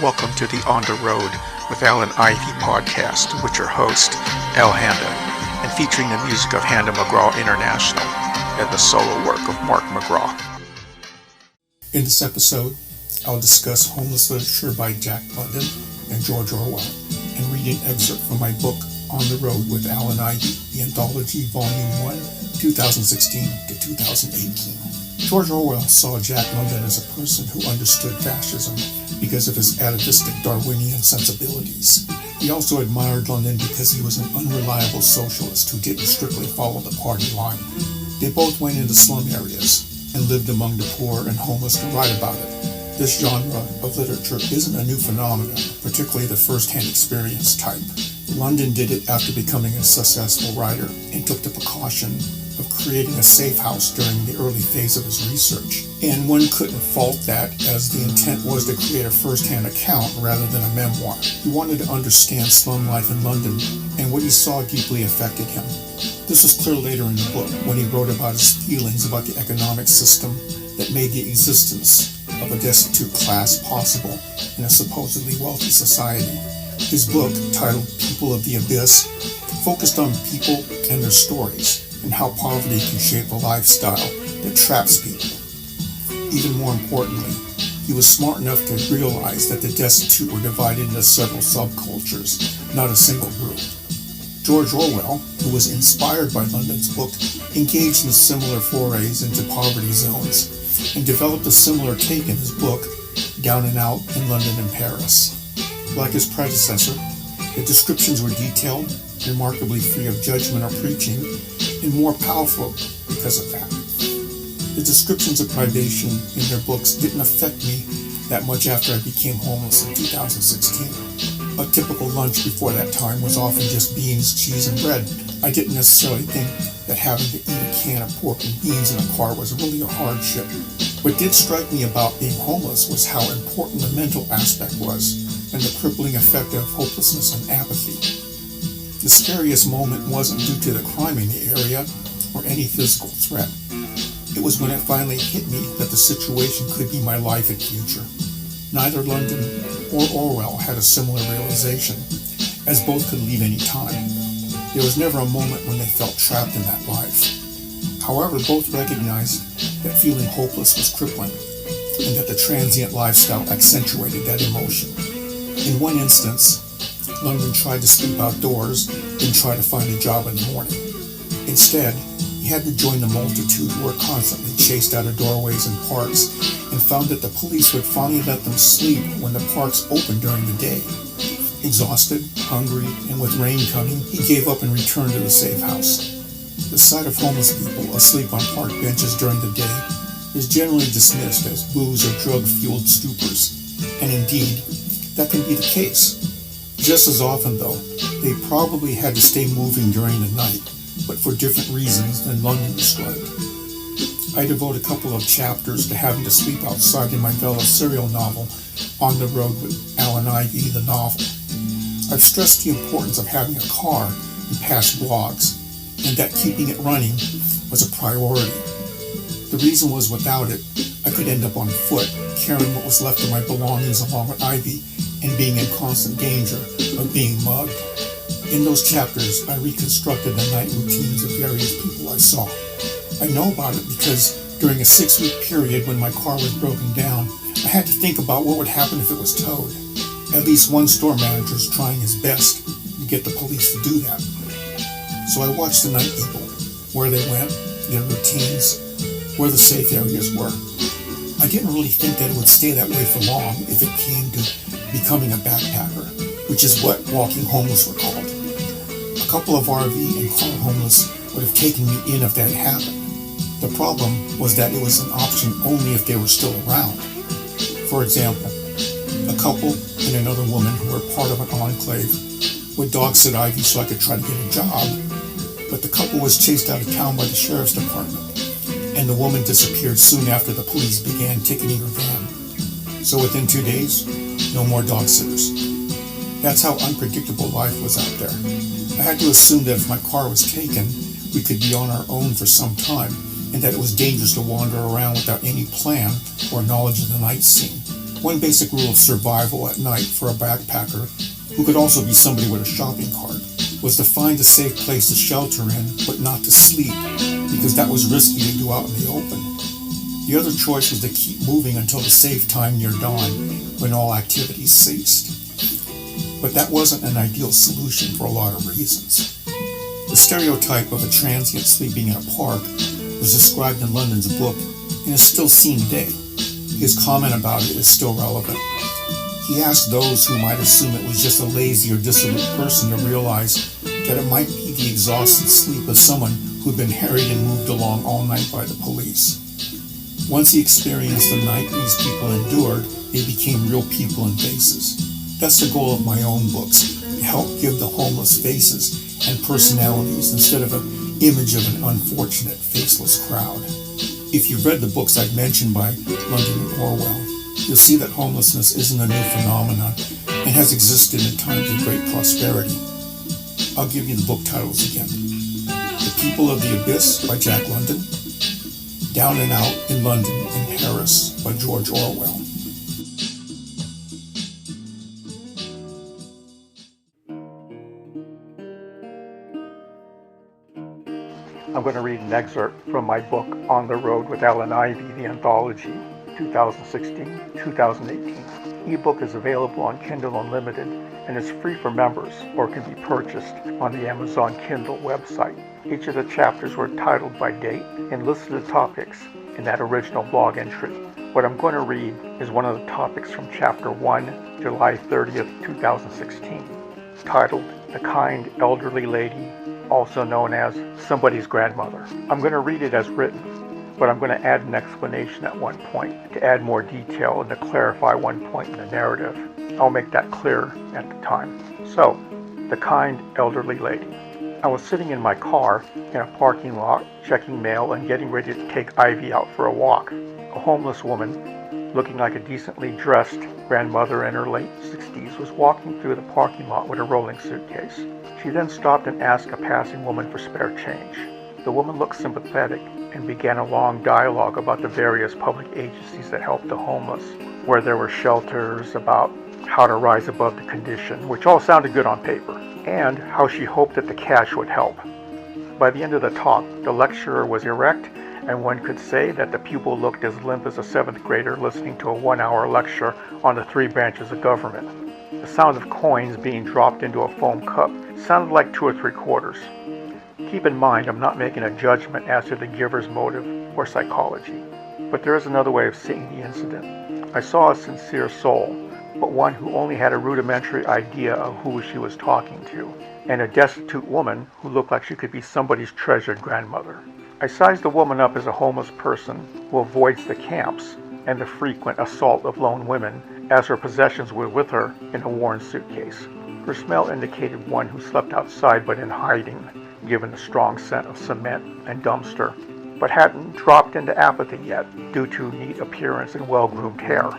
Welcome to the On the Road with Al and Ivy podcast with your host, Al Handa, and featuring the music of Handa-McGraw International and the solo work of Mark McGraw. In this episode, I'll discuss homeless literature by Jack London and George Orwell, and read an excerpt from my book, On the Road with Al and Ivy, the Anthology, Volume 1, 2016 to 2018. George Orwell saw Jack London as a person who understood fascism because of his atavistic Darwinian sensibilities. He also admired London because he was an unreliable socialist who didn't strictly follow the party line. They both went into slum areas and lived among the poor and homeless to write about it. This genre of literature isn't a new phenomenon, particularly the first-hand experience type. London did it after becoming a successful writer and took the precaution of creating a safe house during the early phase of his research. And one couldn't fault that, as the intent was to create a first-hand account rather than a memoir. He wanted to understand slum life in London, and what he saw deeply affected him. This was clear later in the book, when he wrote about his feelings about the economic system that made the existence of a destitute class possible in a supposedly wealthy society. His book, titled People of the Abyss, focused on people and their stories, and how poverty can shape a lifestyle that traps people. Even more importantly, he was smart enough to realize that the destitute were divided into several subcultures, not a single group. George Orwell, who was inspired by London's book, engaged in similar forays into poverty zones, and developed a similar take in his book, Down and Out in London and Paris. Like his predecessor, the descriptions were detailed, remarkably free of judgment or preaching, and more powerful because of that. The descriptions of privation in their books didn't affect me that much after I became homeless in 2016. A typical lunch before that time was often just beans, cheese, and bread. I didn't necessarily think that having to eat a can of pork and beans in a car was really a hardship. What did strike me about being homeless was how important the mental aspect was, and the crippling effect of hopelessness and apathy. The scariest moment wasn't due to the crime in the area or any physical threat. It was when it finally hit me that the situation could be my life and future. Neither London or Orwell had a similar realization, as both could leave any time. There was never a moment when they felt trapped in that life. However, both recognized that feeling hopeless was crippling, and that the transient lifestyle accentuated that emotion. In one instance, London tried to sleep outdoors, then try to find a job in the morning. Instead, he had to join the multitude who were constantly chased out of doorways and parks, and found that the police would finally let them sleep when the parks opened during the day. Exhausted, hungry, and with rain coming, he gave up and returned to the safe house. The sight of homeless people asleep on park benches during the day is generally dismissed as booze or drug-fueled stupors, and indeed, that can be the case. Just as often, though, they probably had to stay moving during the night, but for different reasons than London described. I devote a couple of chapters to having to sleep outside in my Vela serial novel, On the Road with Al and Ivy, the novel. I've stressed the importance of having a car in past blogs, and that keeping it running was a priority. The reason was without it, I could end up on foot, carrying what was left of my belongings along with Ivy, and being in constant danger of being mugged. In those chapters, I reconstructed the night routines of various people I saw. I know about it because during a 6-week period when my car was broken down, I had to think about what would happen if it was towed. At least one store manager is trying his best to get the police to do that. So I watched the night people, where they went, their routines, where the safe areas were. I didn't really think that it would stay that way for long if it came to becoming a backpacker, which is what walking homeless were called. A couple of RV and car homeless would have taken me in if that had happened. The problem was that it was an option only if they were still around. For example, a couple and another woman who were part of an enclave would dog sit Ivy so I could try to get a job, but the couple was chased out of town by the sheriff's department, and the woman disappeared soon after the police began ticketing her van. So within 2 days, no more dog sitters. That's how unpredictable life was out there. I had to assume that if my car was taken, we could be on our own for some time, and that it was dangerous to wander around without any plan or knowledge of the night scene. One basic rule of survival at night for a backpacker, who could also be somebody with a shopping cart, was to find a safe place to shelter in, but not to sleep, because that was risky to do out in the open. The other choice was to keep moving until the safe time near dawn, when all activities ceased. But that wasn't an ideal solution for a lot of reasons. The stereotype of a transient sleeping in a park was described in London's book and is still seen today. His comment about it is still relevant. He asked those who might assume it was just a lazy or dissolute person to realize that it might be the exhausted sleep of someone who'd been harried and moved along all night by the police. Once he experienced the night these people endured, they became real people and faces. That's the goal of my own books, to help give the homeless faces and personalities instead of an image of an unfortunate, faceless crowd. If you've read the books I've mentioned by London and Orwell, you'll see that homelessness isn't a new phenomenon and has existed in times of great prosperity. I'll give you the book titles again. The People of the Abyss by Jack London, Down and Out in London and Paris by George Orwell. I'm going to read an excerpt from my book On the Road with Alan Ivy, the Anthology, 2016-2018. Ebook is available on Kindle Unlimited and is free for members or can be purchased on the Amazon Kindle website. Each of the chapters were titled by date and listed the topics in that original blog entry. What I'm going to read is one of the topics from Chapter 1, July 30th, 2016, titled The Kind Elderly Lady, also known as Somebody's Grandmother. I'm going to read it as written, but I'm going to add an explanation at one point to add more detail and to clarify one point in the narrative. I'll make that clear at the time. So, The Kind Elderly Lady. I was sitting in my car in a parking lot, checking mail and getting ready to take Ivy out for a walk. A homeless woman, looking like a decently dressed grandmother in her late 60s, was walking through the parking lot with a rolling suitcase. She then stopped and asked a passing woman for spare change. The woman looked sympathetic and began a long dialogue about the various public agencies that help the homeless, where there were shelters, about how to rise above the condition, which all sounded good on paper, and how she hoped that the cash would help. By the end of the talk, the lecturer was erect, and one could say that the pupil looked as limp as a 7th grader listening to a 1-hour lecture on the 3 branches of government. The sound of coins being dropped into a foam cup sounded like 2 or 3 quarters. Keep in mind, I'm not making a judgment as to the giver's motive or psychology, but there is another way of seeing the incident. I saw a sincere soul, but one who only had a rudimentary idea of who she was talking to, and a destitute woman who looked like she could be somebody's treasured grandmother. I sized the woman up as a homeless person who avoids the camps and the frequent assault of lone women, as her possessions were with her in a worn suitcase. Her smell indicated one who slept outside but in hiding, given the strong scent of cement and dumpster, but hadn't dropped into apathy yet due to neat appearance and well-groomed hair.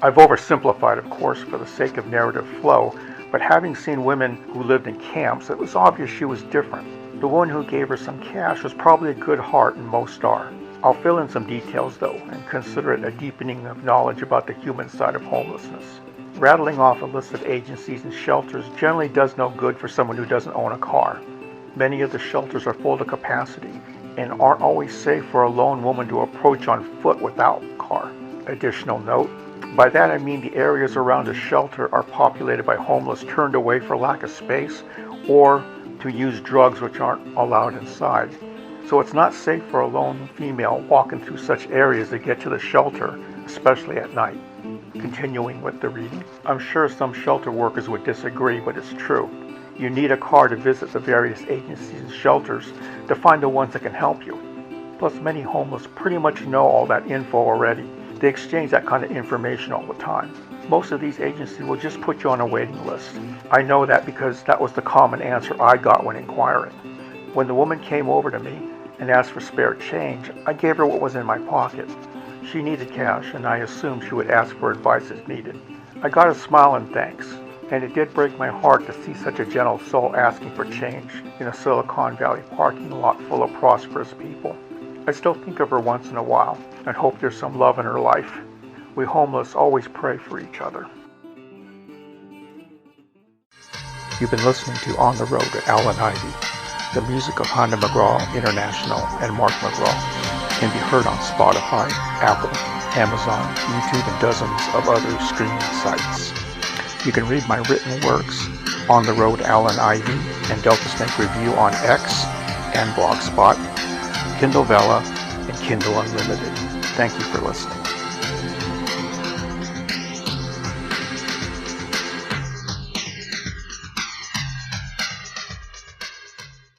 I've oversimplified, of course, for the sake of narrative flow, but having seen women who lived in camps, it was obvious she was different. The one who gave her some cash was probably a good heart, and most are. I'll fill in some details, though, and consider it a deepening of knowledge about the human side of homelessness. Rattling off a list of agencies and shelters generally does no good for someone who doesn't own a car. Many of the shelters are full to capacity and aren't always safe for a lone woman to approach on foot without a car. Additional note, by that I mean the areas around a shelter are populated by homeless turned away for lack of space or to use drugs which aren't allowed inside. So it's not safe for a lone female walking through such areas to get to the shelter, especially at night. Continuing with the reading, I'm sure some shelter workers would disagree, but it's true. You need a car to visit the various agencies and shelters to find the ones that can help you. Plus, many homeless pretty much know all that info already. They exchange that kind of information all the time. Most of these agencies will just put you on a waiting list. I know that because that was the common answer I got when inquiring. When the woman came over to me and asked for spare change, I gave her what was in my pocket. She needed cash, and I assumed she would ask for advice as needed. I got a smile and thanks, and it did break my heart to see such a gentle soul asking for change in a Silicon Valley parking lot full of prosperous people. I still think of her once in a while and hope there's some love in her life. We homeless always pray for each other. You've been listening to On the Road with Alan Ivy. The music of Handa-McGraw International and Mark McGraw can be heard on Spotify, Apple, Amazon, YouTube, and dozens of other streaming sites. You can read my written works, On the Road Alan Ivy and Delta Snake Review on X and Blogspot, Kindle Vella, and Kindle Unlimited. Thank you for listening.